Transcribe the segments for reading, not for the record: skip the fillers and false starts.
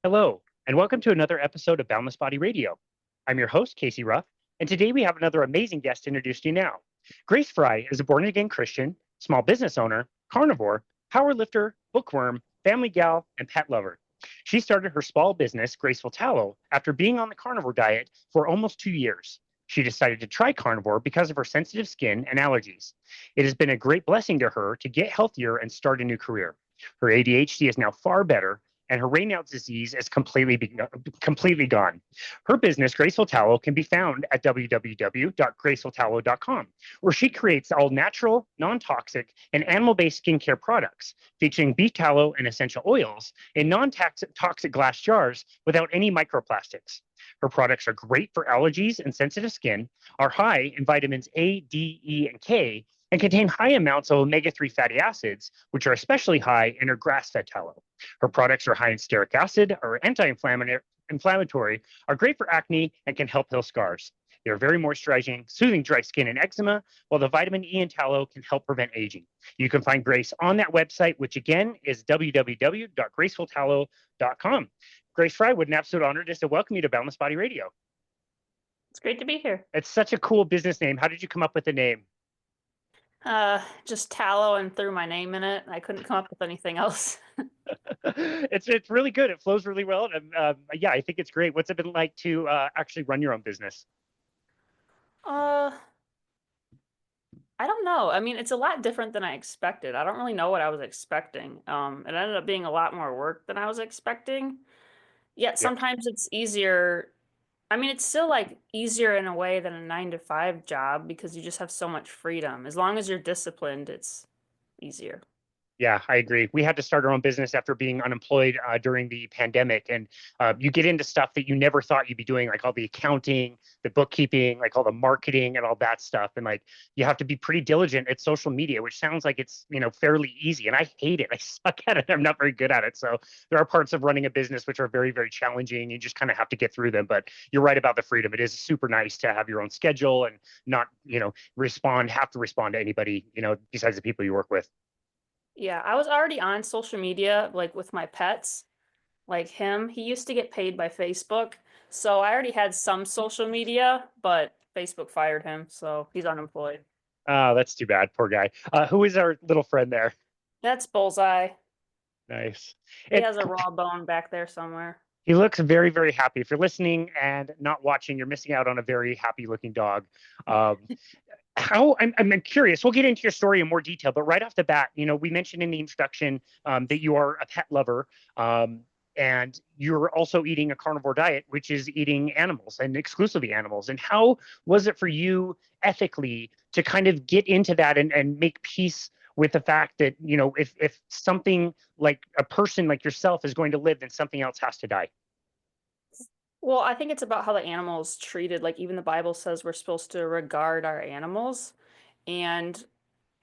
Hello, and welcome to another episode of Boundless Body Radio. I'm your host, Casey Ruff, and today we have another amazing guest to introduce to you now. Grace Frye is a born again Christian, small business owner, carnivore, powerlifter, bookworm, family gal, and pet lover. She started her small business, Graceful Tallow, after being on the carnivore diet for almost 2 years. She decided to try carnivore because of her sensitive skin and allergies. It has been a great blessing to her to get healthier and start a new career. Her ADHD is now far better, and her Raynaud disease is completely gone. Her business, Graceful Tallow, can be found at www.gracefultallow.com, where she creates all natural, non-toxic, and animal-based skincare products featuring beef tallow and essential oils in non-toxic glass jars without any microplastics. Her products are great for allergies and sensitive skin, are high in vitamins A, D, E, and K, and contain high amounts of omega-3 fatty acids, which are especially high in her grass-fed tallow. Her products are high in steric acid, are anti-inflammatory, are great for acne, and can help heal scars. They are very moisturizing, soothing dry skin and eczema, while the vitamin E in tallow can help prevent aging. You can find Grace on that website, which again is www.gracefultallow.com. Grace Frye, what an absolute honor just to welcome you to Boundless Body Radio. It's great to be here. It's such a cool business name. How did you come up with the name? Just tallow and threw my name in it. I couldn't come up with anything else. It's really good. It flows really well. And yeah, I think it's great. What's it been like to actually run your own business? Uh, I don't know. I mean, it's a lot different than I expected. I don't really know what I was expecting. It ended up being a lot more work than I was expecting. Yet Yeah. sometimes it's easier. I mean, it's still like easier in a way than a 9 to 5 job because you just have so much freedom. As long as you're disciplined, it's easier. Yeah, I agree. We had to start our own business after being unemployed during the pandemic. And you get into stuff that you never thought you'd be doing, like all the accounting, the bookkeeping, like all the marketing and all that stuff. And like you have to be pretty diligent at social media, which sounds like it's, fairly easy. And I hate it. I suck at it. I'm not very good at it. So there are parts of running a business which are very, very challenging. You just kind of have to get through them. But you're right about the freedom. It is super nice to have your own schedule and not, have to respond to anybody, besides the people you work with. Yeah, I was already on social media, like with my pets. Like him, he used to get paid by Facebook. So I already had some social media, but Facebook fired him, so he's unemployed. Oh, that's too bad. Poor guy. Who is our little friend there? That's Bullseye. Nice. He It has a raw bone back there somewhere. He looks very, very happy. If you're listening and not watching, you're missing out on a very happy looking dog. Um, I'm curious. We'll get into your story in more detail, but right off the bat, we mentioned in the introduction that you are a pet lover. And you're also eating a carnivore diet, which is eating animals and exclusively animals. And how was it for you ethically to kind of get into that and make peace with the fact that, if something like a person like yourself is going to live, then something else has to die? Well, I think it's about how the animal's treated. Like even the Bible says we're supposed to regard our animals. And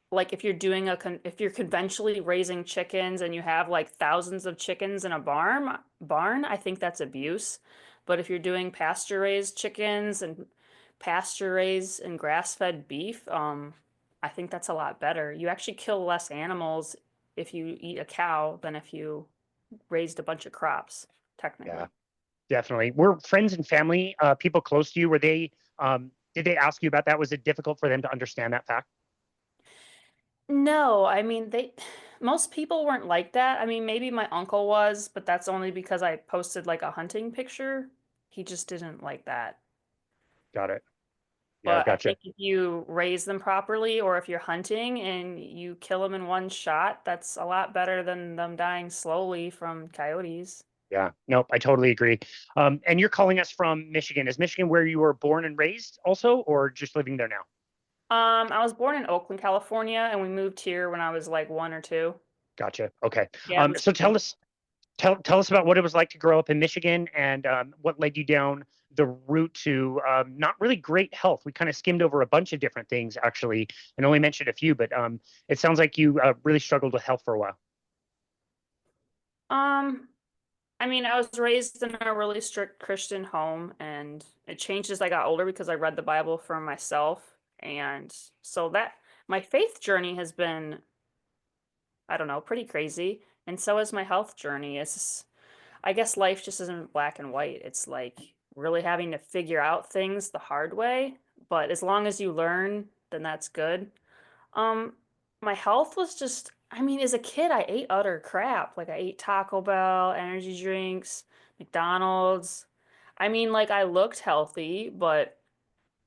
like if you're doing if you're conventionally raising chickens and you have like thousands of chickens in a barn, I think that's abuse. But if you're doing pasture raised chickens and pasture raised and grass-fed beef, I think that's a lot better. You actually kill less animals if you eat a cow than if you raised a bunch of crops, Yeah, technically. definitely. Were friends and family, people close to you, did they ask you about that? Was it difficult for them to understand that fact? No, I mean most people weren't like that. I mean, maybe my uncle was, but that's only because I posted like a hunting picture. He just didn't like that. Got it. Yeah, But I gotcha. think if you raise them properly or if you're hunting and you kill them in one shot, that's a lot better than them dying slowly from coyotes. Yeah, nope, I totally agree. And you're calling us from Michigan. Is Michigan where you were born and raised also, or just living there now? I was born in Oakland, California, and we moved here when I was like 1 or 2. Gotcha. Okay. Yeah, it was So tell us about what it was like to grow up in Michigan and what led you down the route to not really great health. We kind of skimmed over a bunch of different things actually, and only mentioned a few, but it sounds like you really struggled with health for a while. um I mean, I was raised in a really strict Christian home, and it changed as I got older because I read the Bible for myself. And so that my faith journey has been, I don't know, pretty crazy. And so is my health journey. I guess life just isn't black and white. It's like really having to figure out things the hard way. But as long as you learn, then that's good. Um, my health was just, I mean, as a kid, I ate utter crap. Like I ate Taco Bell, energy drinks, McDonald's. I mean, like I looked healthy, but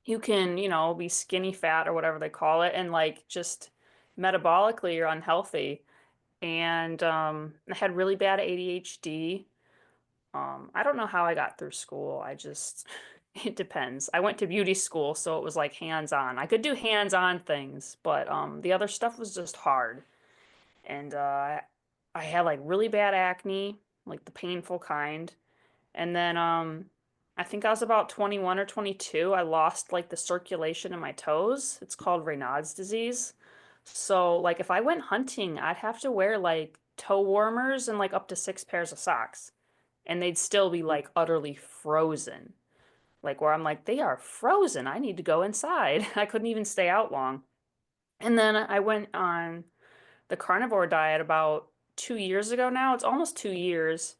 you can, be skinny fat or whatever they call it, and like just metabolically you're unhealthy. And I had really bad ADHD. I don't know how I got through school. I just, it depends. I went to beauty school, so it was like hands-on. I could do hands-on things, but the other stuff was just hard. And I had like really bad acne, like the painful kind. And then I think I was about 21 or 22. I lost like the circulation in my toes. It's called Raynaud's disease. So like if I went hunting, I'd have to wear like toe warmers and like up to 6 pairs of socks. And they'd still be like utterly frozen. Like where I'm like, they are frozen. I need to go inside. I couldn't even stay out long. And then I went on the carnivore diet about 2 years ago now. It's almost 2 years.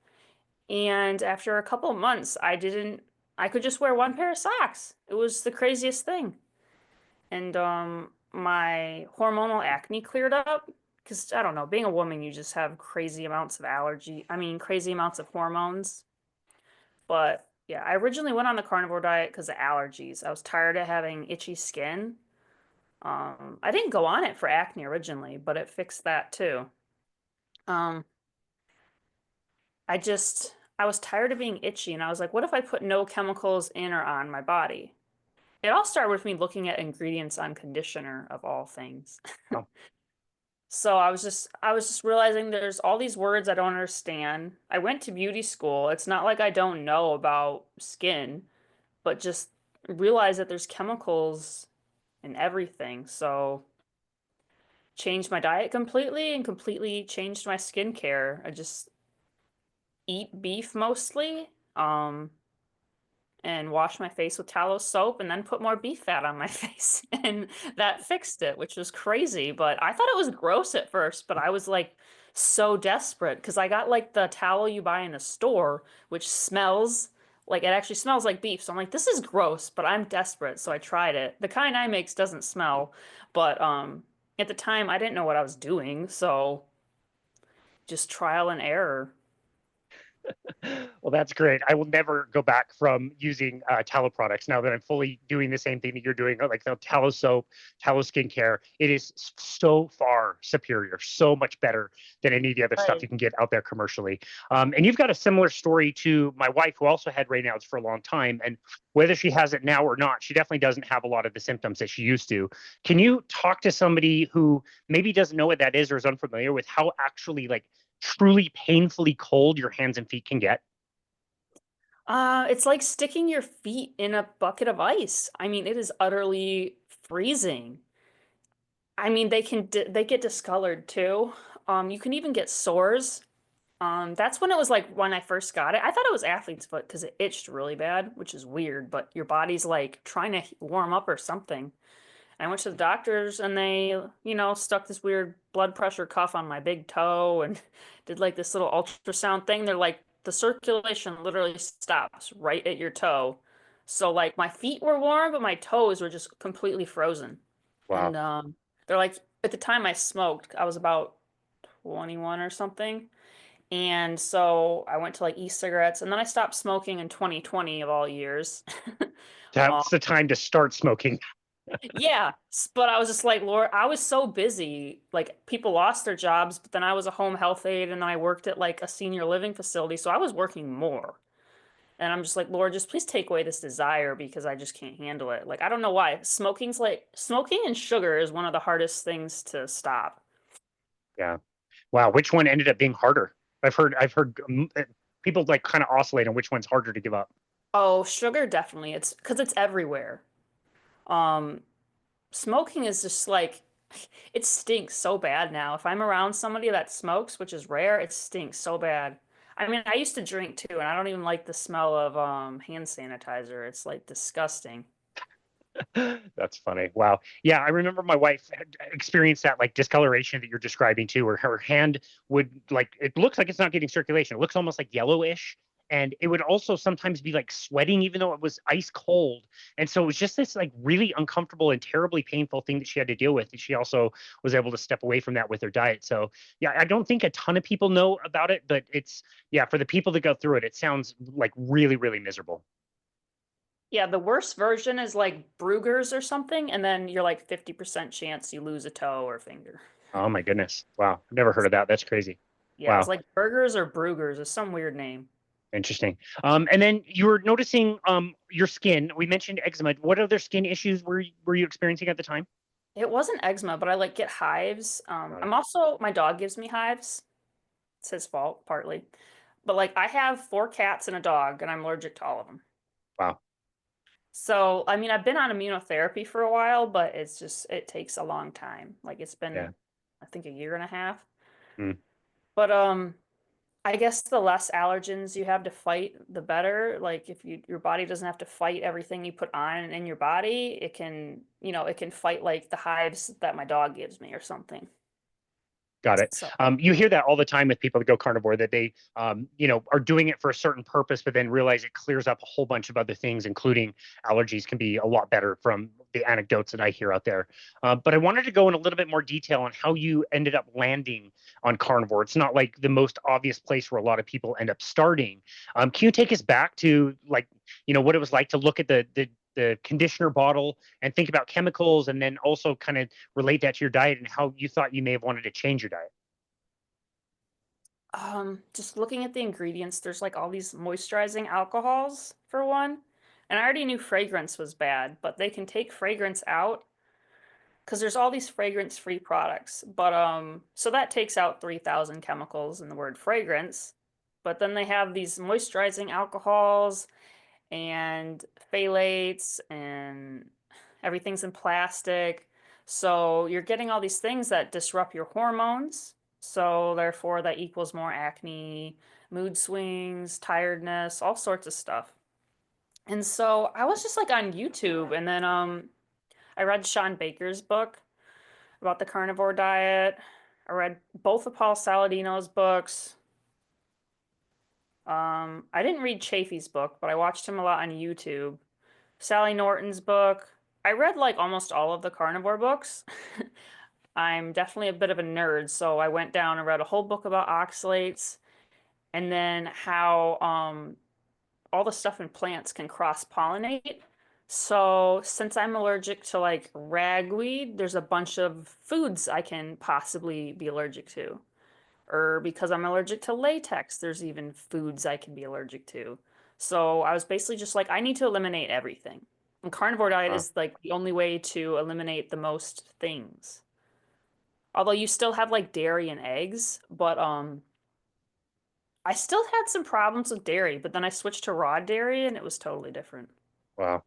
And after a couple of months, I could just wear one pair of socks. It was the craziest thing. And my hormonal acne cleared up because I don't know, being a woman, you just have crazy amounts of crazy amounts of hormones. But yeah, I originally went on the carnivore diet because of allergies. I was tired of having itchy skin. I didn't go on it for acne originally, but it fixed that too. Um, I was tired of being itchy, and I was like, what if I put no chemicals in or on my body? It all started with me looking at ingredients on conditioner of all things. Oh, So I was just realizing there's all these words I don't understand. I went to beauty school. It's not like I don't know about skin, but just realize that there's chemicals in everything. So changed my diet completely and completely changed my skincare. I just eat beef mostly. And wash my face with tallow soap and then put more beef fat on my face. And that fixed it, which was crazy. But I thought it was gross at first, but I was like so desperate because I got like the tallow you buy in the store, which smells like it actually smells like beef. So I'm like, this is gross, but I'm desperate. So I tried it. The kind I makes doesn't smell, but at the time I didn't know what I was doing. So just trial and error. well, that's great. I will never go back from using tallow products now that I'm fully doing the same thing that you're doing, like the tallow soap, tallow skincare. It is so far superior, so much better than any of the other stuff Right. you can get out there commercially. And you've got a similar story to my wife, who also had Raynaud's for a long time. And whether she has it now or not, she definitely doesn't have a lot of the symptoms that she used to. Can you talk to somebody who maybe doesn't know what that is or is unfamiliar with how actually like truly painfully cold your hands and feet can get? It's like sticking your feet in a bucket of ice. I mean, it is utterly freezing. I mean, they get discolored too. You can even get sores. That's when it was like when I first got it. I thought it was athlete's foot because it itched really bad, which is weird, but your body's like trying to warm up or something. I went to the doctors and they, stuck this weird blood pressure cuff on my big toe and did like this little ultrasound thing. They're like, the circulation literally stops right at your toe. So like my feet were warm, but my toes were just completely frozen. Wow. And they're like, at the time I smoked, I was about 21 or something. And so I went to like e-cigarettes and then I stopped smoking in 2020 of all years. That's the time to start smoking. Yeah, but I was just like, Lord, I was so busy. Like people lost their jobs, but then I was a home health aide and then I worked at like a senior living facility, so I was working more. And I'm just like, Lord, just please take away this desire because I just can't handle it. Like I don't know why. Smoking and sugar is one of the hardest things to stop. Yeah. Wow. Which one ended up being harder? I've heard people like kind of oscillate on which one's harder to give up. Oh, sugar definitely. It's because it's everywhere. Um, Smoking is just like it stinks so bad now. If I'm around somebody that smokes, which is rare, it stinks so bad. I mean, I used to drink too, and I don't even like the smell of hand sanitizer. It's like disgusting. That's funny. Wow. Yeah, I remember my wife had experienced that like discoloration that you're describing too, where her hand would like it looks like it's not getting circulation. It looks almost like yellowish. And it would also sometimes be like sweating, even though it was ice cold. And so it was just this like really uncomfortable and terribly painful thing that she had to deal with. And she also was able to step away from that with her diet. So yeah, I don't think a ton of people know about it, but it's yeah, for the people that go through it, it sounds like really, really miserable. Yeah, the worst version is like Brugger's or something, and then you're like 50% chance you lose a toe or finger. Oh my goodness. Wow. I've never heard of that. That's crazy. Yeah, it's Wow. like Burgers or Brugger's is some weird name. Interesting. And then you were noticing your skin. We mentioned eczema. What other skin issues were you experiencing at the time? It wasn't eczema, but I like get hives. Got it. I'm also my dog gives me hives. It's his fault, partly. But like I have four cats and a dog, and I'm allergic to all of them. Wow. So, I mean, I've been on immunotherapy for a while, but it's just it takes a long time. Like it's Yeah. been, I think, a year and a half. Mm. But I guess the less allergens you have to fight, the better. Like if your body doesn't have to fight everything you put on in your body, it can, it can fight like the hives that my dog gives me or something. Got it. So, You hear that all the time with people that go carnivore that they, are doing it for a certain purpose, but then realize it clears up a whole bunch of other things, including allergies can be a lot better from the anecdotes that I hear out there. But I wanted to go in a little bit more detail on how you ended up landing on carnivore. It's not like the most obvious place where a lot of people end up starting. Can you take us back to like, what it was like to look at the conditioner bottle and think about chemicals and then also kind of relate that to your diet and how you thought you may have wanted to change your diet. just looking at the ingredients, there's like all these moisturizing alcohols for one. And I already knew fragrance was bad, but they can take fragrance out because there's all these fragrance-free products. But so that takes out 3,000 chemicals in the word fragrance. But then they have these moisturizing alcohols and phthalates and everything's in plastic. So you're getting all these things that disrupt your hormones. So therefore that equals more acne, mood swings, tiredness, all sorts of stuff. And so I was just like on YouTube and then I read Sean Baker's book about the carnivore diet. I read both of Paul Saladino's books. I didn't read Chafee's book, but I watched him a lot on YouTube. Sally Norton's book. I read like almost all of the carnivore books. I'm definitely a bit of a nerd, so I went down and read a whole book about oxalates and then how all the stuff in plants can cross-pollinate. So, since I'm allergic to like ragweed, there's a bunch of foods I can possibly be allergic to. Or because I'm allergic to latex, there's even foods I can be allergic to. So I was basically just like, I need to eliminate everything. And carnivore diet Uh, is like the only way to eliminate the most things. Although you still have like dairy and eggs, but I still had some problems with dairy, but then I switched to raw dairy and it was totally different. wow.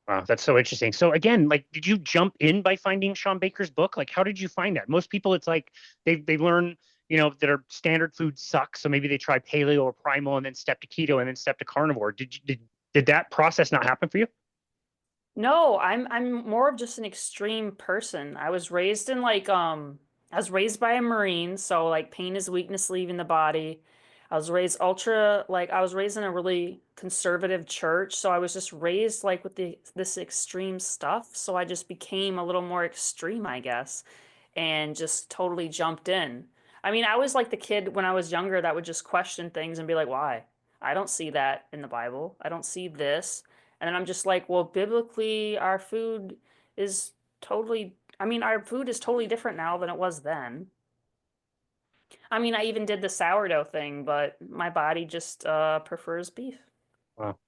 Wow, that's so interesting. So again, like, did you jump in by finding Sean Baker's book? Like, how did you find that? Most people, it's like they learn, that our standard food sucks, so maybe they try paleo or primal and then step to keto and then step to carnivore. Did that process not happen for you? No, I'm more of just an extreme person. I was raised by a Marine, so like pain is weakness leaving the body. I was raised in a really conservative church, so I was just raised like with this extreme stuff, so I just became a little more extreme, I guess, and just totally jumped in. I mean, I was like the kid when I was younger that would just question things and be like, "Why? I don't see that in the Bible. I don't see this." And then I'm just like, well, biblically, is our food is totally different now than it was then. I mean, I even did the sourdough thing, but my body just prefers beef. Wow.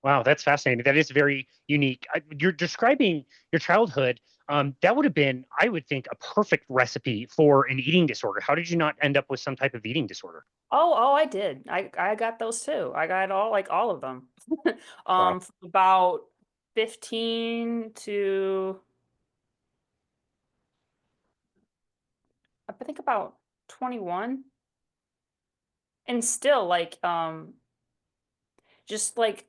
Wow, that's fascinating. That is very unique. You're describing your childhood. That would have been, I would think, a perfect recipe for an eating disorder. How did you not end up with some type of eating disorder? Oh, I did. I got those too. I got all of them. Wow. From about 15 to I think about 21. And still like just like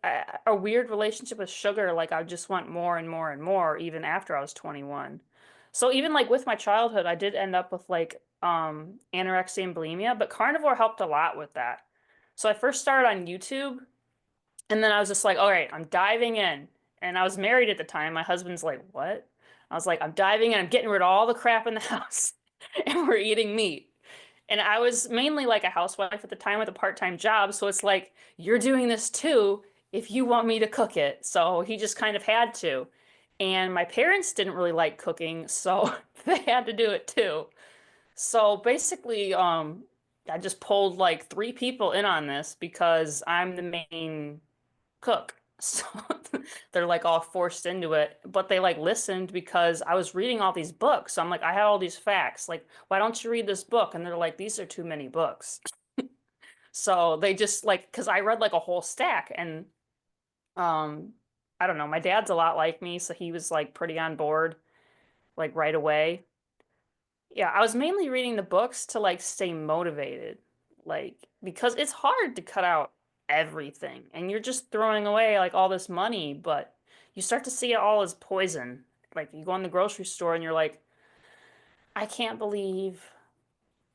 a weird relationship with sugar. Like I just want more and more and more even after I was 21. So even like with my childhood, I did end up with like anorexia and bulimia, but carnivore helped a lot with that. So I first started on YouTube and then I was just like, all right, I'm diving in. And I was married at the time. My husband's like, what? I was like, I'm diving in. I'm getting rid of all the crap in the house and we're eating meat. And I was mainly like a housewife at the time with a part-time job. So it's like, you're doing this too if you want me to cook it. So he just kind of had to. And my parents didn't really like cooking, so they had to do it too. So basically, I just pulled like three people in on this because I'm the main cook. So they're like all forced into it, but they like listened because I was reading all these books. So I'm like, I have all these facts. Like, why don't you read this book? And they're like, these are too many books. So they just like, because I read like a whole stack and um, I don't know, my dad's a lot like me, so he was like pretty on board like right away. Yeah, I was mainly reading the books to like stay motivated, like because it's hard to cut out everything and you're just throwing away like all this money, but you start to see it all as poison. Like you go in the grocery store and you're like, I can't believe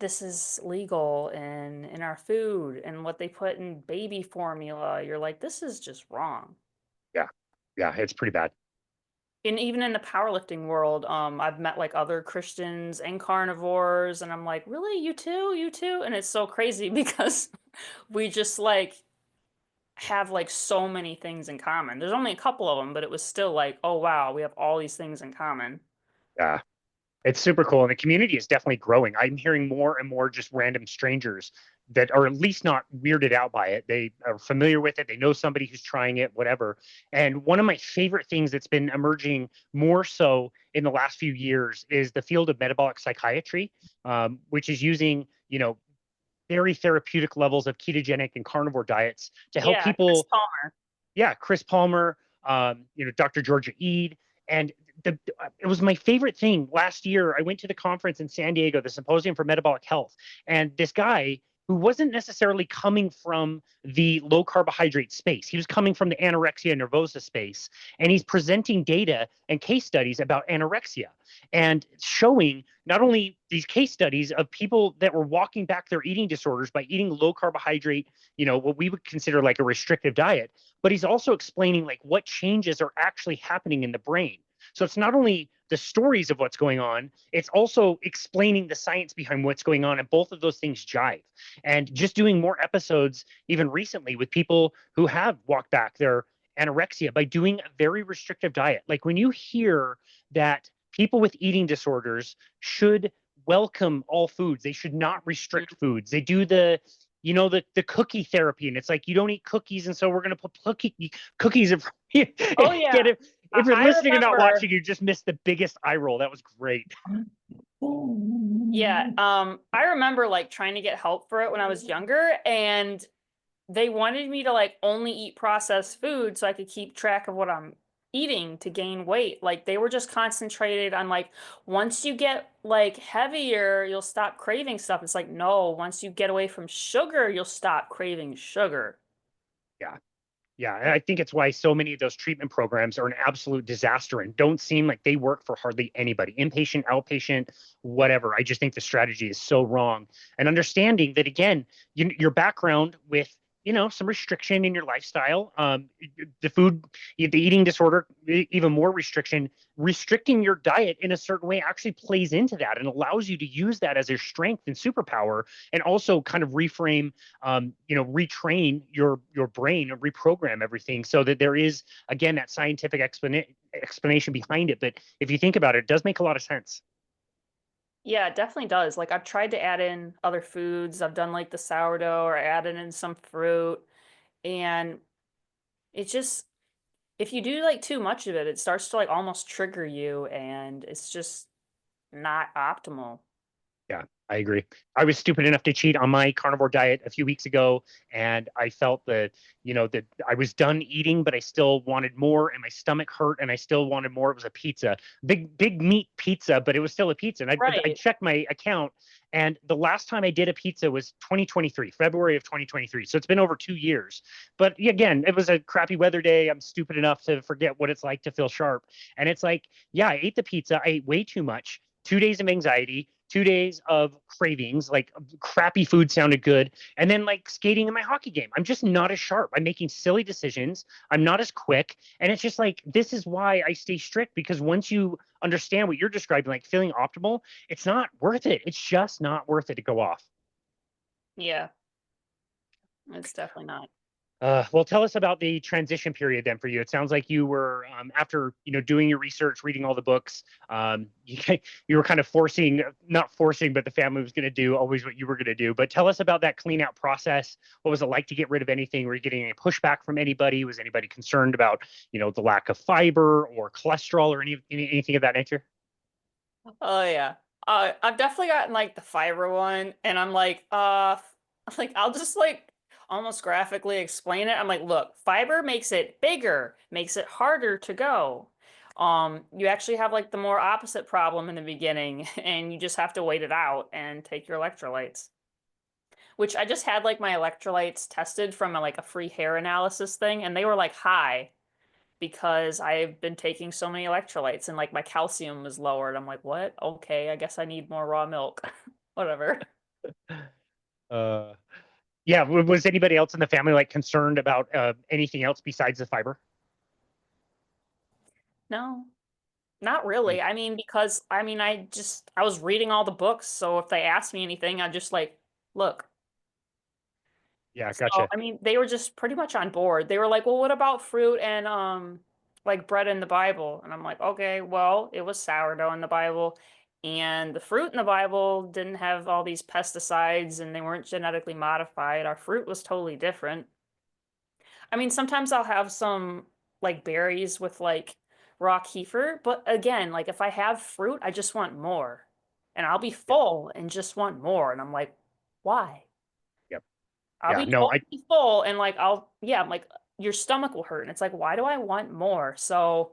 this is legal in our food and what they put in baby formula. You're like, this is just wrong. Yeah. Yeah. It's pretty bad. And even in the powerlifting world, I've met like other Christians and carnivores, and I'm like, really, you too, you too? And it's so crazy because we just like have like so many things in common. There's only a couple of them, but it was still like, oh wow, we have all these things in common. Yeah. It's super cool. And the community is definitely growing. I'm hearing more and more just random strangers that are at least not weirded out by it. They are familiar with it. They know somebody who's trying it, whatever. And one of my favorite things that's been emerging more so in the last few years is the field of metabolic psychiatry, which is using, very therapeutic levels of ketogenic and carnivore diets to help Yeah, Chris people. Palmer. Yeah, Chris Palmer, Dr. Georgia Ede, and it was my favorite thing last year. I went to the conference in San Diego, the Symposium for Metabolic Health, and this guy who wasn't necessarily coming from the low carbohydrate space. He was coming from the anorexia nervosa space, and he's presenting data and case studies about anorexia and showing not only these case studies of people that were walking back their eating disorders by eating low carbohydrate, what we would consider like a restrictive diet, but he's also explaining like what changes are actually happening in the brain. So it's not only the stories of what's going on, it's also explaining the science behind what's going on. And both of those things jive. And just doing more episodes, even recently, with people who have walked back their anorexia by doing a very restrictive diet. Like when you hear that people with eating disorders should welcome all foods, they should not restrict foods. They do the cookie therapy, and it's like you don't eat cookies, and so we're going to put cookies in front of you. Oh yeah, Again, if you're I listening and not remember. watching, you just missed the biggest eye roll. That was great. Yeah, I remember like trying to get help for it when I was younger, and they wanted me to like only eat processed food so I could keep track of what I'm eating to gain weight. Like they were just concentrated on like once you get like heavier, you'll stop craving stuff. It's like no, once you get away from sugar, you'll stop craving sugar. Yeah. Yeah, and I think it's why so many of those treatment programs are an absolute disaster and don't seem like they work for hardly anybody, inpatient, outpatient, whatever. I just think the strategy is so wrong. And understanding that, again, your background with, some restriction in your lifestyle, the food, the eating disorder, even more restriction, restricting your diet in a certain way actually plays into that and allows you to use that as your strength and superpower and also kind of reframe, retrain your brain and reprogram everything so that there is, again, that scientific explanation behind it. But if you think about it, it does make a lot of sense. Yeah, it definitely does. Like I've tried to add in other foods. I've done like the sourdough or added in some fruit, and it's just if you do like too much of it, it starts to like almost trigger you and it's just not optimal. Yeah, I agree. I was stupid enough to cheat on my carnivore diet a few weeks ago, and I felt that, that I was done eating, but I still wanted more, and my stomach hurt, and I still wanted more. It was a pizza, big meat pizza, but it was still a pizza. And I Right. checked my account, and the last time I did a pizza was 2023, February of 2023. So it's been over 2 years. But again, it was a crappy weather day. I'm stupid enough to forget what it's like to feel sharp. And it's like, yeah, I ate the pizza. I ate way too much. 2 days of anxiety, 2 days of cravings, like crappy food sounded good, and then like skating in my hockey game. I'm just not as sharp. I'm making silly decisions. I'm not as quick. And it's just like, this is why I stay strict, because once you understand what you're describing, like feeling optimal, it's not worth it. It's just not worth it to go off. Yeah, it's definitely not. Well, tell us about the transition period then for you. It sounds like you were after doing your research, reading all the books. You were kind of forcing, not forcing, but the family was going to do always what you were going to do. But tell us about that clean out process. What was it like to get rid of anything? Were you getting any pushback from anybody? Was anybody concerned about the lack of fiber or cholesterol or anything of that nature? Oh yeah. I've definitely gotten like the fiber one, and I'm like, like I'll just like almost graphically explain it. I'm like, look, fiber makes it bigger, makes it harder to go. You actually have like the more opposite problem in the beginning, and you just have to wait it out and take your electrolytes. Which I just had like my electrolytes tested from like a free hair analysis thing, and they were like high because I've been taking so many electrolytes and like my calcium was lowered. I'm like, what? Okay, I guess I need more raw milk. Whatever. Uh, yeah. Was anybody else in the family like concerned about anything else besides the fiber? No, not Mm, really. I mean, because I was reading all the books, so if they asked me anything, I'd just like, look. yeah, So, gotcha. I mean, they were just pretty much on board. They were like, "Well, what about fruit and like bread in the Bible?" And I'm like, "Okay, well, it was sourdough in the Bible, and the fruit in the Bible didn't have all these pesticides and they weren't genetically modified. Our fruit was totally different." I mean, sometimes I'll have some like berries with like raw kefir, but again, like if I have fruit, I just want more. And I'll be Yep, full and just want more. And I'm like, "Why?" yep. I'll Yeah, be no, I totally full and like I'm like your stomach will hurt. And it's like, why do I want more? So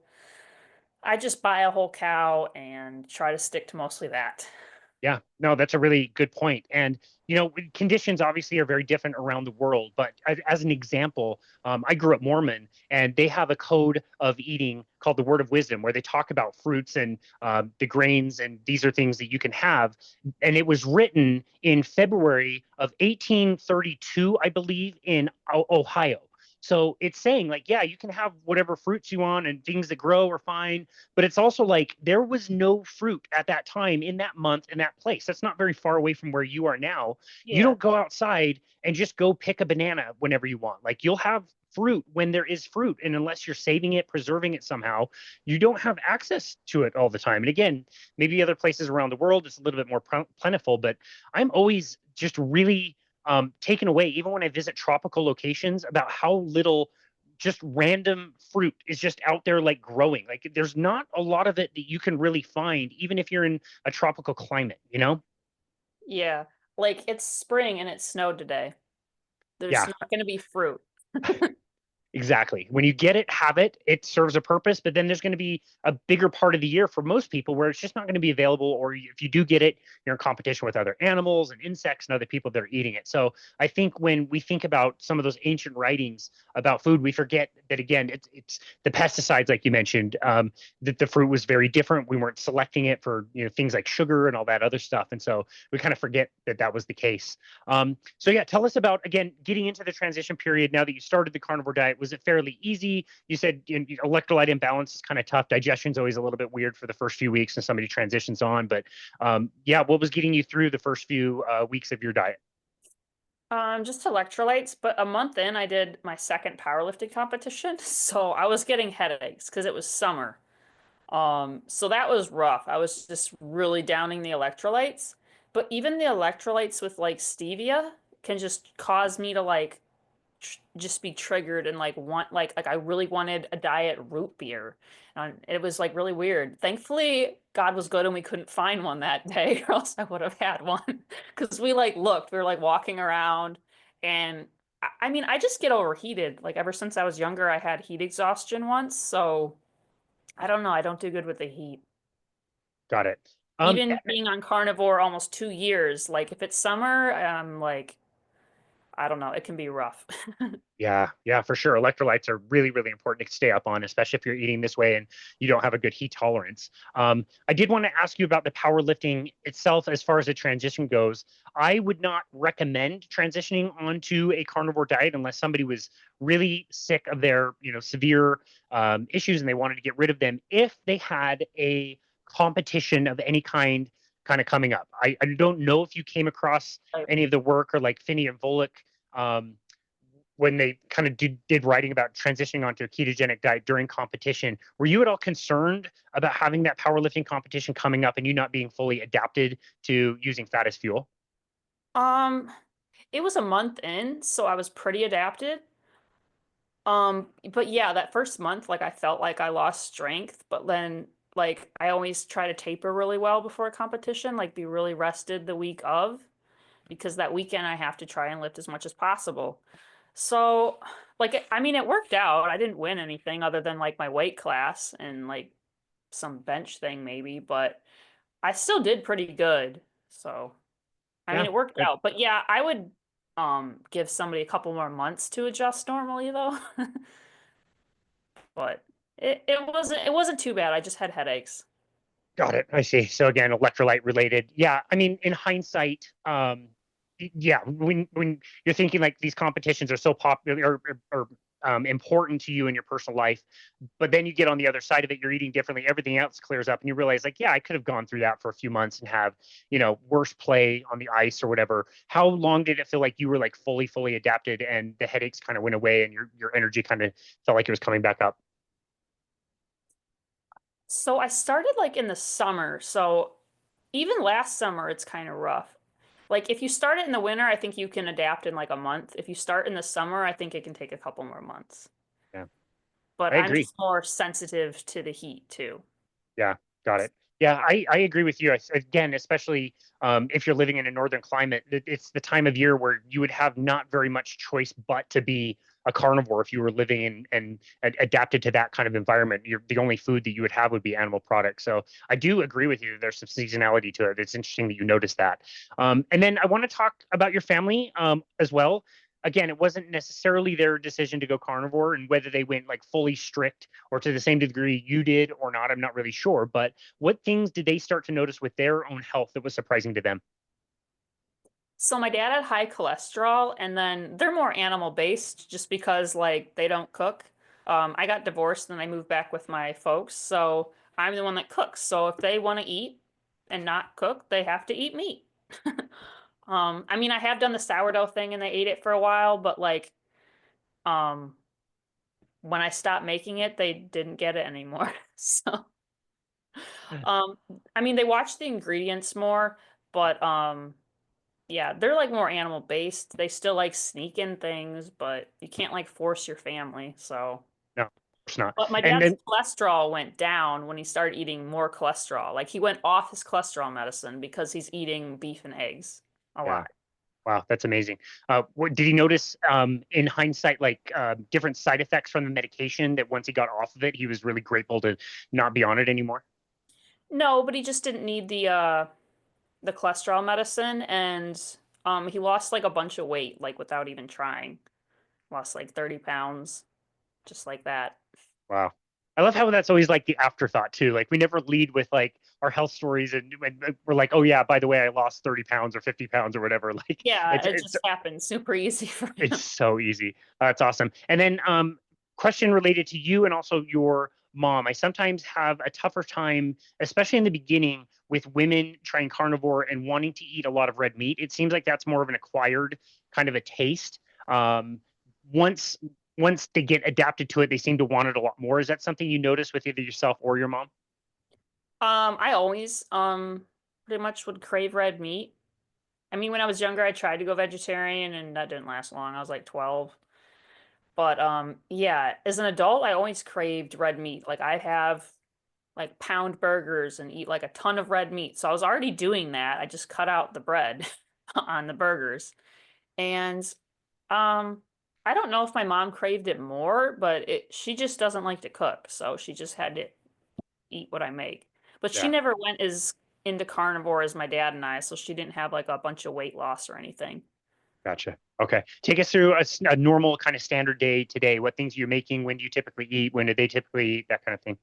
I just buy a whole cow and try to stick to mostly that. Yeah, no, that's a really good point. And conditions obviously are very different around the world. But as an example, I grew up Mormon, and they have a code of eating called the Word of Wisdom, where they talk about fruits and the grains, and these are things that you can have. And it was written in February of 1832, I believe, in Ohio. So it's saying like, yeah, you can have whatever fruits you want, and things that grow are fine, but it's also like there was no fruit at that time in that month in that place. That's not very far away from where you are now. You Yeah. don't go outside and just go pick a banana whenever you want. Like you'll have fruit when there is fruit. And unless you're saving it, preserving it somehow, you don't have access to it all the time. And again, maybe other places around the world it's a little bit more plentiful, but I'm always just really taken away, even when I visit tropical locations, about how little just random fruit is just out there like growing. Like there's not a lot of it that you can really find, even if you're in a tropical climate. Yeah. Like it's spring and it snowed today. There's Yeah, not going to be fruit. exactly. When you get it, have it. It serves a purpose, but then there's going to be a bigger part of the year for most people where it's just not going to be available. Or if you do get it, you're in competition with other animals and insects and other people that are eating it. So I think when we think about some of those ancient writings about food, we forget that again, it's the pesticides, like you mentioned, that the fruit was very different. We weren't selecting it for things like sugar and all that other stuff, and so we kind of forget that that was the case. So yeah, tell us about again getting into the transition period now that you started the carnivore diet. Was it fairly easy? You said electrolyte imbalance is kind of tough. Digestion's always a little bit weird for the first few weeks and somebody transitions on. But yeah, what was getting you through the first few weeks of your diet? Just electrolytes, but a month in, I did my second powerlifting competition, so I was getting headaches because it was summer. So that was rough. I was just really downing the electrolytes. But even the electrolytes with like stevia can just cause me to like just be triggered and like want like I really wanted a diet root beer. And it was like really weird. Thankfully, God was good and we couldn't find one that day, or else I would have had one. Because we like looked, we were like walking around, and I mean, I just get overheated. Like ever since I was younger, I had heat exhaustion once, so I don't know. I don't do good with the heat. Got it. Um, Even being on carnivore almost 2 years, like if it's summer, I'm like, I don't know, it can be rough. Yeah, yeah, for sure. Electrolytes are really, really important to stay up on, especially if you're eating this way and you don't have a good heat tolerance. I did want to ask you about the powerlifting itself as far as the transition goes. I would not recommend transitioning onto a carnivore diet unless somebody was really sick of their, severe issues and they wanted to get rid of them if they had a competition of any kind of coming up. I don't know if you came across any of the work or like Finney and Volek. Um, when they kind of did writing about transitioning onto a ketogenic diet during competition, were you at all concerned about having that powerlifting competition coming up and you not being fully adapted to using fat as fuel? Um, it was a month in, so I was pretty adapted. But yeah, that first month, like I felt like I lost strength, but then like I always try to taper really well before a competition, like be really rested the week of, because that weekend I have to try and lift as much as possible. So, like, I mean, it worked out. I didn't win anything other than like my weight class and like some bench thing maybe, but I still did pretty good. So, I mean, Yeah, it worked good. out. But yeah, I would give somebody a couple more months to adjust normally though. But it wasn't too bad. I just had headaches. Got it. I see. So again, electrolyte related. Yeah, I mean, in hindsight, yeah, when you're thinking like these competitions are so popular or important to you in your personal life, but then you get on the other side of it, you're eating differently, everything else clears up, and you realize like, yeah, I could have gone through that for a few months and have worse play on the ice or whatever. How long did it feel like you were like fully adapted and the headaches kind of went away and your energy kind of felt like it was coming back up? So I started like in the summer. So even last summer, it's kind of rough. Like if you start it in the winter, I think you can adapt in like a month. If you start in the summer, I think it can take a couple more months. Yeah, But I I'm agree. just more sensitive to the heat too. Yeah, got it. Yeah, I agree with you. Again, especially if you're living in a northern climate, it's the time of year where you would have not very much choice but to be a carnivore if you were living in and adapted to that kind of environment. The only food that you would have would be animal products. So I do agree with you. There's some seasonality to it. It's interesting that you noticed that. And then I want to talk about your family as well. Again, it wasn't necessarily their decision to go carnivore, and whether they went like fully strict or to the same degree you did or not, I'm not really sure. But what things did they start to notice with their own health that was surprising to them? So my dad had high cholesterol, and then they're more animal based just because like they don't cook. I got divorced and I moved back with my folks, so I'm the one that cooks. So if they want to eat and not cook, they have to eat meat. I mean, I have done the sourdough thing and they ate it for a while, but like, um, when I stopped making it, they didn't get it anymore. So, um, I mean, they watch the ingredients more, but yeah, they're like more animal based. They still like sneak in things, but you can't like force your family. So, No, of course not. but my And dad's then cholesterol went down when he started eating more cholesterol. Like he went off his cholesterol medicine because he's eating beef and eggs a yeah, lot. wow, that's amazing. Did he notice in hindsight like different side effects from the medication that once he got off of it, he was really grateful to not be on it anymore? No, but he just didn't need the cholesterol medicine, and he lost like a bunch of weight like without even trying. Lost like 30 pounds just like that. Wow. I love how that's always like the afterthought too. Like we never lead with like our health stories and we're like, oh yeah, by the way, I lost 30 pounds or 50 pounds or whatever. Like Yeah, it's it it's just happened super easy for it's him. so easy. That's awesome. And then question related to you and also your mom. I sometimes have a tougher time, especially in the beginning, with women trying carnivore and wanting to eat a lot of red meat. It seems like that's more of an acquired kind of a taste. Um, once once they get adapted to it, they seem to want it a lot more. Is that something you notice with either yourself or your mom? I always pretty much would crave red meat. I mean, when I was younger, I tried to go vegetarian and that didn't last long. I was like 12. But yeah, as an adult, I always craved red meat. Like I'd have like pound burgers and eat like a ton of red meat. So I was already doing that. I just cut out the bread on the burgers. And um I don't know if my mom craved it more, but she just doesn't like to cook, so she just had to eat what I make. But she Yeah, never went as into carnivore as my dad and I, so she didn't have like a bunch of weight loss or anything. gotcha. Okay. Take us through a normal kind of standard day today. What things you're making? When do you typically eat? When do they typically eat? That kind of thing.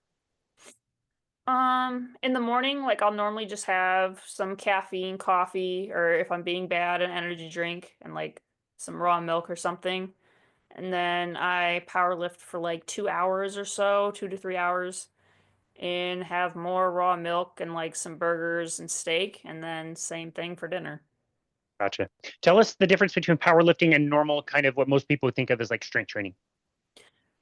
In the morning, like I'll normally just have some caffeine coffee, or if I'm being bad, an energy drink and like some raw milk or something. And then I power lift for like 2 hours or so, 2 to 3 hours, and have more raw milk and like some burgers and steak, and then same thing for dinner. Gotcha. Tell us the difference between powerlifting and normal, kind of what most people would think of as like strength training.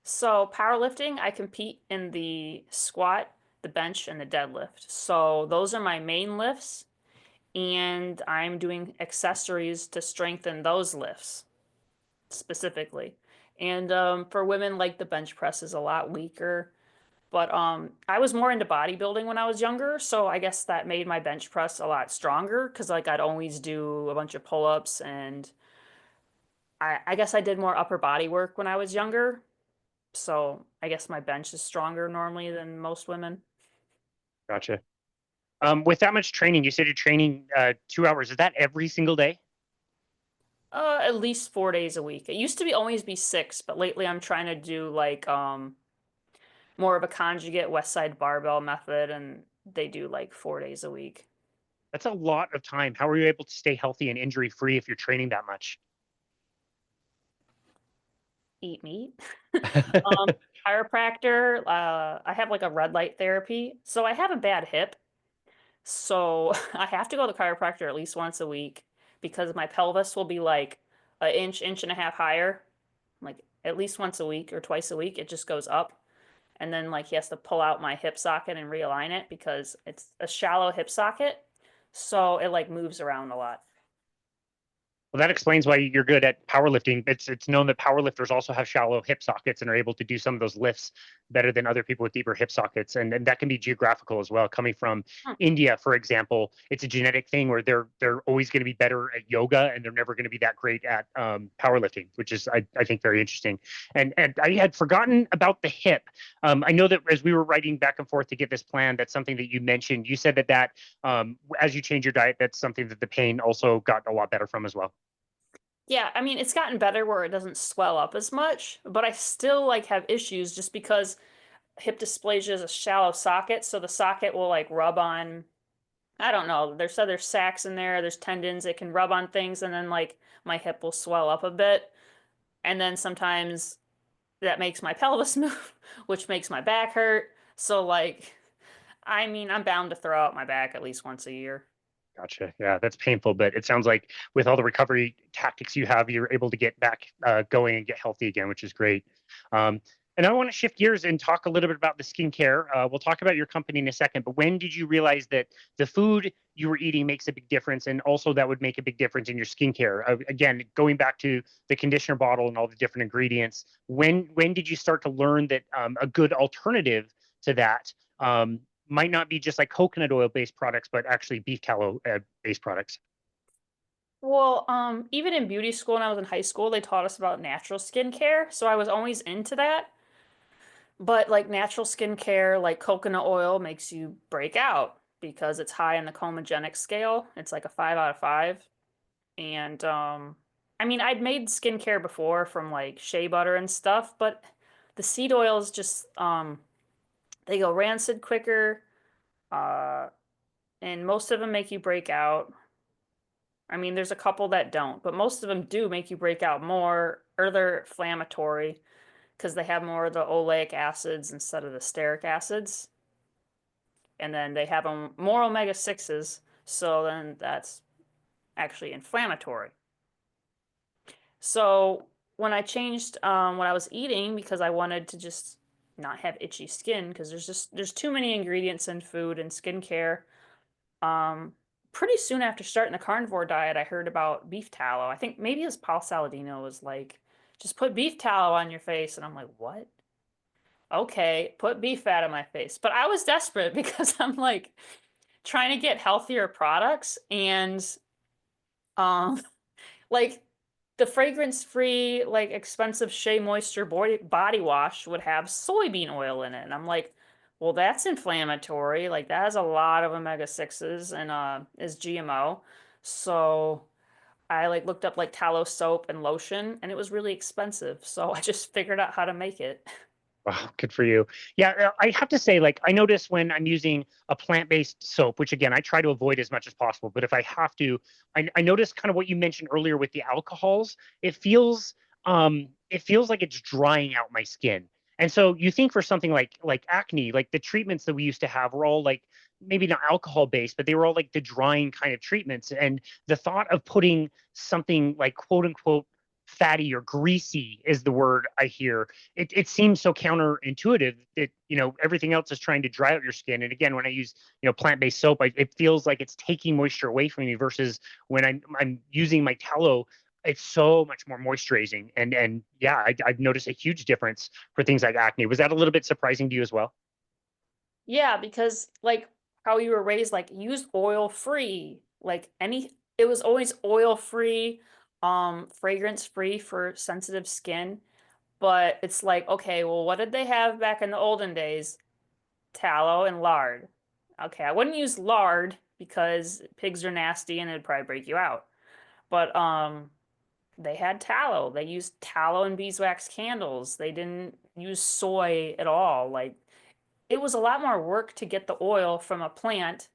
So powerlifting, I compete in the squat, the bench, and the deadlift. So those are my main lifts, and I'm doing accessories to strengthen those lifts specifically. And for women, like the bench press is a lot weaker. But I was more into bodybuilding when I was younger, so I guess that made my bench press a lot stronger because like I'd always do a bunch of pull-ups, and I guess I did more upper body work when I was younger. So I guess my bench is stronger normally than most women. Gotcha. With that much training, you said you're training 2 hours. Is that every single day? At least 4 days a week. It used to be always be six, but lately I'm trying to do like more of a conjugate West Side barbell method, and they do like 4 days a week. That's a lot of time. How are you able to stay healthy and injury free if you're training that much? Eat meat. Chiropractor, I have like a red light therapy. So I have a bad hip. So I have to go to the chiropractor at least once a week because my pelvis will be like an inch, inch and a half higher, like at least once a week or twice a week. It just goes up. And then like he has to pull out my hip socket and realign it because it's a shallow hip socket. So it like moves around a lot. Well, that explains why you're good at powerlifting. It's known that powerlifters also have shallow hip sockets and are able to do some of those lifts better than other people with deeper hip sockets, and that can be geographical as well. Coming from Hmm. India, for example, it's a genetic thing where they're always going to be better at yoga and they're never going to be that great at powerlifting, which is I think very interesting. And I had forgotten about the hip. I know that as we were writing back and forth to get this plan, that's something that you mentioned. You said that as you change your diet, that's something that the pain also got a lot better from as well. Yeah, I mean, it's gotten better where it doesn't swell up as much, but I still like have issues just because hip dysplasia is a shallow socket, so the socket will like rub on, I don't know, there's sacs in there's tendons, it can rub on things, and then like my hip will swell up a bit, and then sometimes that makes my pelvis move, which makes my back hurt. So like, I mean, I'm bound to throw out my back at least once a year. Gotcha. Yeah, that's painful, but it sounds like with all the recovery tactics you have, you're able to get back going and get healthy again, which is great. Um, and I want to shift gears and talk a little bit about the skincare. We'll talk about your company in a second, but when did you realize that the food you were eating makes a big difference, and also that would make a big difference in your skincare? Again, going back to the conditioner bottle and all the different ingredients, when did you start to learn that a good alternative to that might not be just like coconut oil based products, but actually beef tallow based products? Well, even in beauty school when I was in high school, they taught us about natural skincare, so I was always into that. But like natural skincare, like coconut oil makes you break out because it's high in the comedogenic scale. It's like a 5 out of 5. And I mean, I'd made skincare before from like shea butter and stuff, but the seed oils just they go rancid quicker, uh, and most of them make you break out. I mean, there's a couple that don't, but most of them do make you break out more, or they're inflammatory because they have more of the oleic acids instead of the steric acids. And then they have more omega 6s, so then that's actually inflammatory. So when I changed what I was eating because I wanted to just not have itchy skin because there's too many ingredients in food and skincare. Um, Pretty soon after starting the carnivore diet, I heard about beef tallow. I think maybe it was Paul Saladino was like just put beef tallow on your face. And I'm like, what? Okay, put beef fat on my face. But I was desperate because I'm like trying to get healthier products and um like the fragrance-free, like expensive Shea Moisture body wash would have soybean oil in it. And I'm like, well, that's inflammatory. Like that has a lot of omega-6s and is GMO. So I like looked up like tallow soap and lotion and it was really expensive. So I just figured out how to make it. Wow, good for you. Yeah, I have to say, like, I notice when I'm using a plant-based soap, which again, I try to avoid as much as possible, but if I have to, I notice kind of what you mentioned earlier with the alcohols. It feels like it's drying out my skin. And so you think for something like acne, like the treatments that we used to have were all like maybe not alcohol based, but they were all like the drying kind of treatments. And the thought of putting something like quote unquote fatty or greasy is the word I hear. It seems so counterintuitive that everything else is trying to dry out your skin. And again, when I use plant-based soap, it feels like it's taking moisture away from me versus when I'm using my tallow, it's so much more moisturizing. And yeah, I've noticed a huge difference for things like acne. Was that a little bit surprising to you as well? Yeah, because like how you were raised, like use oil free, like it was always oil free, fragrance free for sensitive skin. But it's like, okay, well, what did they have back in the olden days? Tallow and lard. Okay, I wouldn't use lard because pigs are nasty and it'd probably break you out. But they had tallow. They used tallow and beeswax candles. They didn't use soy at all. Like it was a lot more work to get the oil from a plant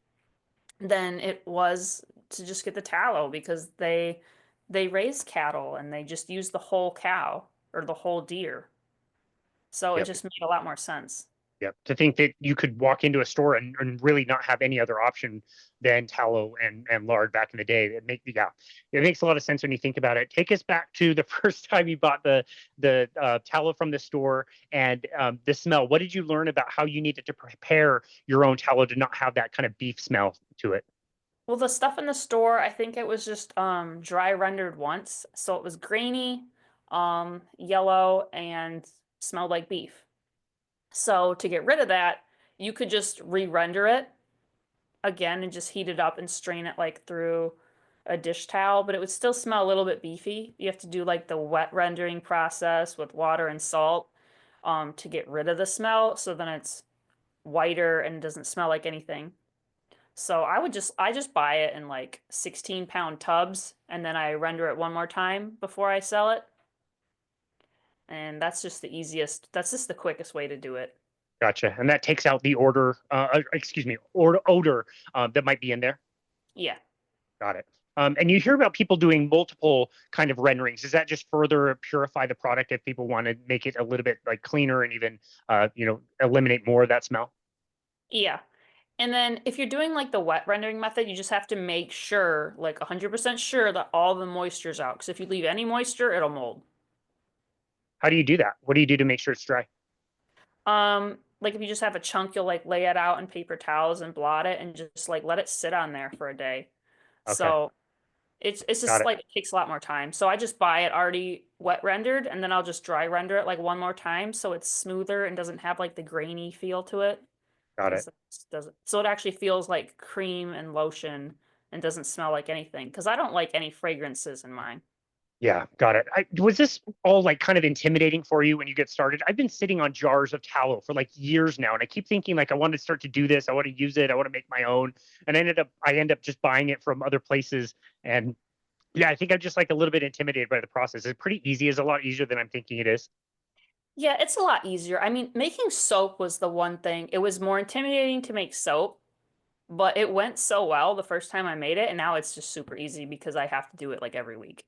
than it was to just get the tallow because they raise cattle and they just use the whole cow or the whole deer. So it Yep. just made a lot more sense. Yep. To think that you could walk into a store and really not have any other option than tallow and lard back in the day. It makes a lot of sense when you think about it. Take us back to the first time you bought the tallow from the store and the smell. What did you learn about how you needed to prepare your own tallow to not have that kind of beef smell to it? Well, the stuff in the store, I think it was just dry rendered once, so it was grainy, yellow, and smelled like beef. So to get rid of that, you could just re-render it again and just heat it up and strain it like through a dish towel, but it would still smell a little bit beefy. You have to do like the wet rendering process with water and salt to get rid of the smell, so then it's whiter and doesn't smell like anything. So I just buy it in like 16-pound tubs and then I render it one more time before I sell it. And that's just the quickest way to do it. Gotcha. And that takes out the excuse me, odor that might be in there. Yeah. Got it. And you hear about people doing multiple kind of renderings. Does that just further purify the product if people want to make it a little bit like cleaner and even, eliminate more of that smell? Yeah. And then if you're doing like the wet rendering method, you just have to make sure, like 100% sure that all the moisture's out. Because if you leave any moisture, it'll mold. How do you do that? What do you do to make sure it's dry? Like if you just have a chunk, you'll like lay it out in paper towels and blot it and just like let it sit on there for a day. Okay, So it's got just it, like it takes a lot more time. So I just buy it already wet rendered and then I'll just dry render it like one more time so it's smoother and doesn't have like the grainy feel to it. got it. Because it doesn't so it actually feels like cream and lotion and doesn't smell like anything. Because I don't like any fragrances in mine. Yeah, got it. Was this all like kind of intimidating for you when you get started? I've been sitting on jars of tallow for like years now, and I keep thinking like I want to start to do this. I want to use it. I want to make my own, and I end up just buying it from other places. And yeah, I think I'm just like a little bit intimidated by the process. It's pretty easy. It's a lot easier than I'm thinking it is. Yeah, it's a lot easier. I mean, making soap was the one thing. It was more intimidating to make soap, but it went so well the first time I made it, and now it's just super easy because I have to do it like every week.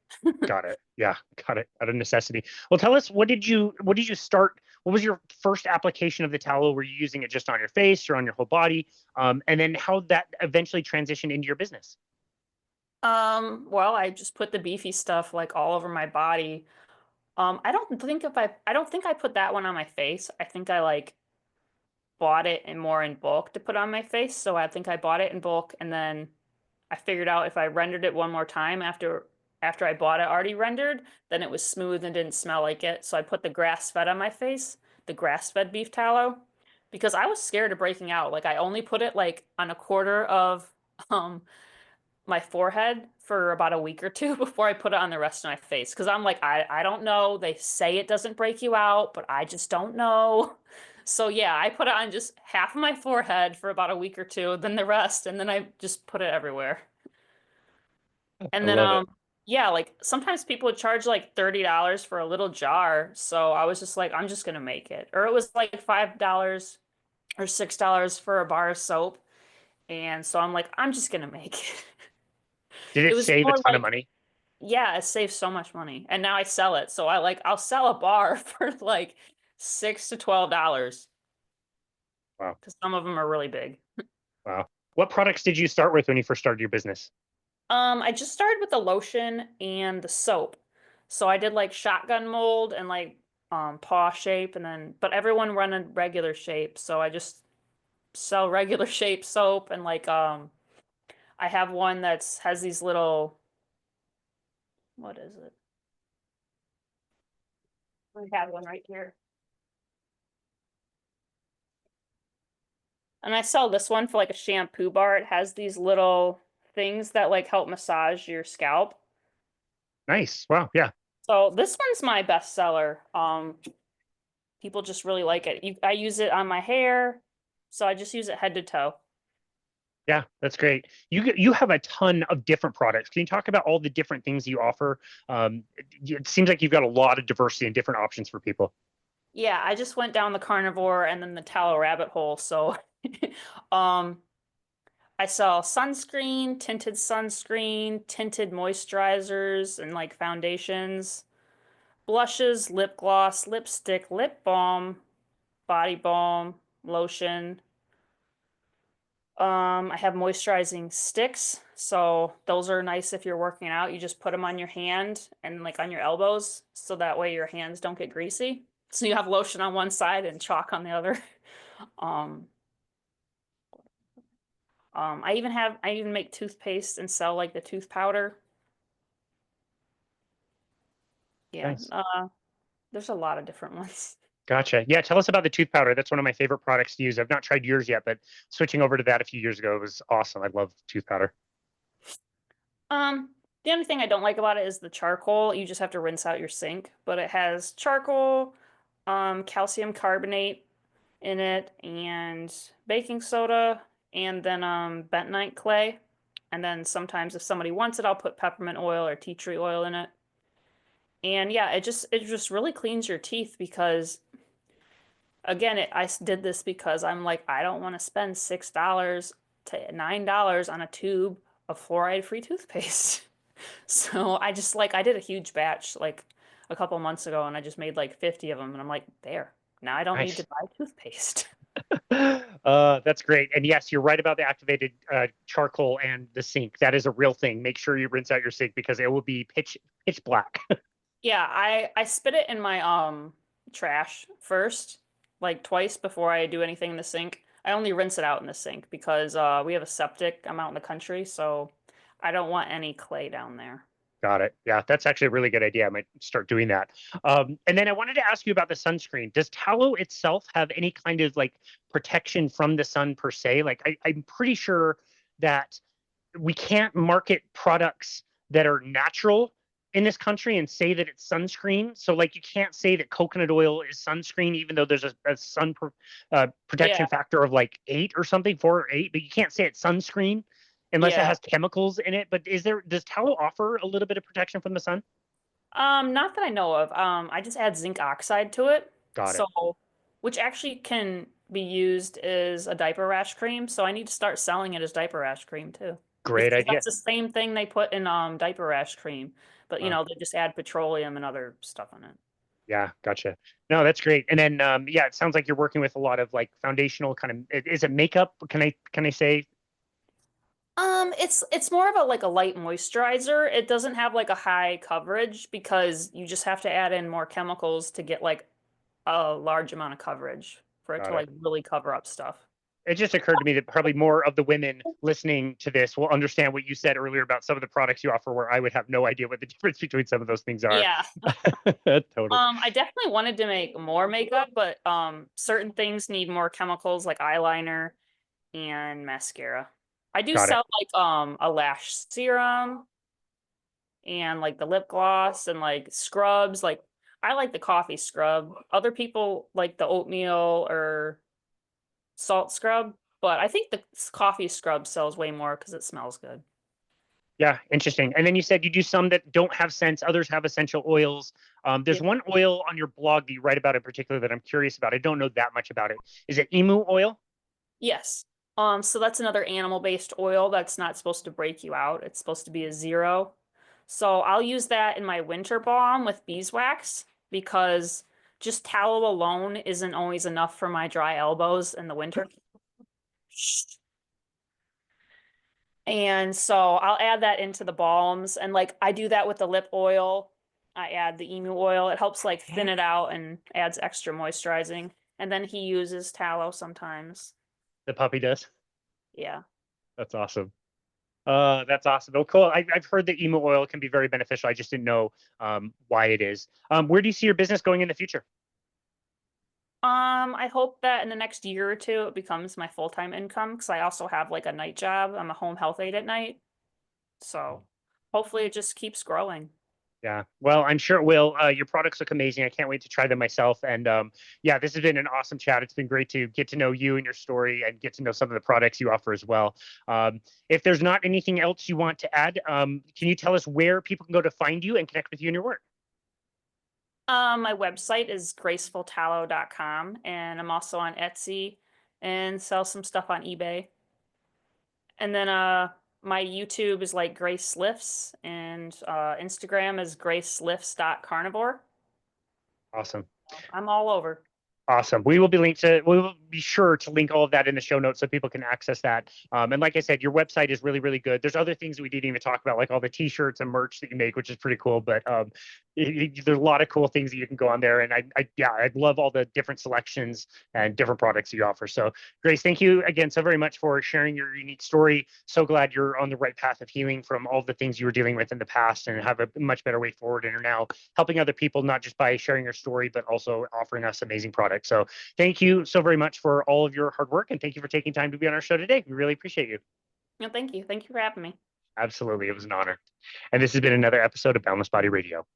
Got it. Yeah, got it. Out of necessity. Well, tell us what did you start? What was your first application of the tallow? Were you using it just on your face or on your whole body? And then how that eventually transitioned into your business? Well, I just put the beefy stuff like all over my body. I don't think I put that one on my face. I think I like bought it in more in bulk to put on my face. So I think I bought it in bulk and then I figured out if I rendered it one more time after after I bought it already rendered, then it was smooth and didn't smell like it. So I put the grass-fed on my face, the grass-fed beef tallow, because I was scared of breaking out. Like I only put it like on a quarter of um my forehead for about a week or two before I put it on the rest of my face. Because I'm like, I don't know. They say it doesn't break you out, but I just don't know. So yeah, I put it on just half of my forehead for about a week or two, then the rest, and then I just put it everywhere. I And then love it. yeah, like sometimes people would charge like $30 for a little jar. So I was just like, I'm just gonna make it. Or it was like $5 or $6 for a bar of soap. And so I'm like, I'm just gonna make it. Did It it was save a more ton of like, money? yeah, it saves so much money. And now I sell it. So I'll sell a bar for like $6 to $12 Wow. because some of them are really big. Wow. What products did you start with when you first started your business? I just started with the lotion and the soap. So I did like shotgun mold and like paw shape and then but everyone run a regular shape. So I just sell regular shape soap and like I have one that's has these little what is it? I have one right here. And I sell this one for like a shampoo bar. It has these little things that like help massage your scalp. Nice. Wow. Yeah. So this one's my best seller. People just really like it. I use it on my hair, so I just use it head to toe. Yeah, that's great. You have a ton of different products. Can you talk about all the different things you offer? It seems like you've got a lot of diversity and different options for people. Yeah, I just went down the carnivore and then the tallow rabbit hole. So, um, I sell sunscreen, tinted moisturizers, and like foundations, blushes, lip gloss, lipstick, lip balm, body balm, lotion. I have moisturizing sticks. So those are nice if you're working out. You just put them on your hand and like on your elbows so that way your hands don't get greasy. So you have lotion on one side and chalk on the other. Um, I even make toothpaste and sell like the tooth powder. Yeah. Nice. There's a lot of different ones. Gotcha. Yeah, tell us about the tooth powder. That's one of my favorite products to use. I've not tried yours yet, but switching over to that a few years ago was awesome. I love tooth powder. Um, the only thing I don't like about it is the charcoal. You just have to rinse out your sink, but it has charcoal, calcium carbonate in it, and baking soda, and then bentonite clay. And then sometimes if somebody wants it, I'll put peppermint oil or tea tree oil in it. And yeah, it just really cleans your teeth because again, I did this because I'm like, I don't want to spend $6 to $9 on a tube of fluoride-free toothpaste. So I just like I did a huge batch like a couple months ago and I just made like 50 of them and I'm like, there. Now I don't need to Nice. buy toothpaste. That's great. And yes, you're right about the activated charcoal and the sink. That is a real thing. Make sure you rinse out your sink because it will be pitch black. Yeah, I spit it in my trash first, like twice before I do anything in the sink. I only rinse it out in the sink because we have a septic. I'm out in the country, so I don't want any clay down there. Got it. Yeah, that's actually a really good idea. I might start doing that. And then I wanted to ask you about the sunscreen. Does tallow itself have any kind of like protection from the sun per se? Like I'm pretty sure that we can't market products that are natural in this country and say that it's sunscreen. So like you can't say that coconut oil is sunscreen, even though there's a Yeah, protection factor of like 8 or something, 4 or 8, but you can't say it's sunscreen unless it yeah. has chemicals in it. But does tallow offer a little bit of protection from the sun? Not that I know of. I just add zinc oxide to it. Got So, it. which actually can be used as a diaper rash cream. So I need to start selling it as diaper rash cream too. Great Because idea. that's the same thing they put in diaper rash cream. But Wow. they just add petroleum and other stuff in it. Yeah, gotcha. No, that's great. And then yeah, it sounds like you're working with a lot of like foundational kind of, is it makeup? Can I say? It's more of a like a light moisturizer. It doesn't have like a high coverage because you just have to add in more chemicals to get like a large amount of coverage for it to Got like it. really cover up stuff. It just occurred to me that probably more of the women listening to this will understand what you said earlier about some of the products you offer, where I would have no idea what the difference between some of those things are. Yeah. Totally. I definitely wanted to make more makeup, but certain things need more chemicals like eyeliner and mascara. I do Got it. sell like a lash serum and like the lip gloss and like scrubs. Like I like the coffee scrub. Other people like the oatmeal or salt scrub, but I think the coffee scrub sells way more because it smells good. Yeah, interesting. And then you said you do some that don't have scents, others have essential oils. There's Yep. one oil on your blog that you write about in particular that I'm curious about. I don't know that much about it. Is it emu oil? Yes. So that's another animal-based oil that's not supposed to break you out. It's supposed to be a zero. So I'll use that in my winter balm with beeswax because just tallow alone isn't always enough for my dry elbows in the winter. And so I'll add that into the balms. And like I do that with the lip oil. I add the emu oil. It helps like thin it out and adds extra moisturizing. And then he uses tallow sometimes. The puppy does. Yeah. That's awesome. That's awesome. Oh, cool. I've heard that emu oil can be very beneficial. I just didn't know why it is. Where do you see your business going in the future? I hope that in the next year or two it becomes my full-time income because I also have like a night job. I'm a home health aide at night. So hopefully it just keeps growing. Yeah, well, I'm sure it will. Your products look amazing. I can't wait to try them myself. And yeah, this has been an awesome chat. It's been great to get to know you and your story and get to know some of the products you offer as well. If there's not anything else you want to add, can you tell us where people can go to find you and connect with you and your work? My website is gracefultallow.com and I'm also on Etsy and sell some stuff on eBay. And then my YouTube is like Grace Lifts and Instagram is gracelifts.carnivore. Awesome. I'm all over. Awesome. We will be sure to link all of that in the show notes so people can access that. And like I said, your website is really, really good. There's other things that we didn't even talk about, like all the t-shirts and merch that you make, which is pretty cool. But there's a lot of cool things that you can go on there. And I love all the different selections and different products you offer. So Grace, thank you again so very much for sharing your unique story. So glad you're on the right path of healing from all the things you were dealing with in the past and have a much better way forward and are now helping other people, not just by sharing your story, but also offering us amazing products. So thank you so very much for all of your hard work, and thank you for taking time to be on our show today. We really appreciate you. No, thank you. Thank you for having me. Absolutely. It was an honor. And this has been another episode of Boundless Body Radio.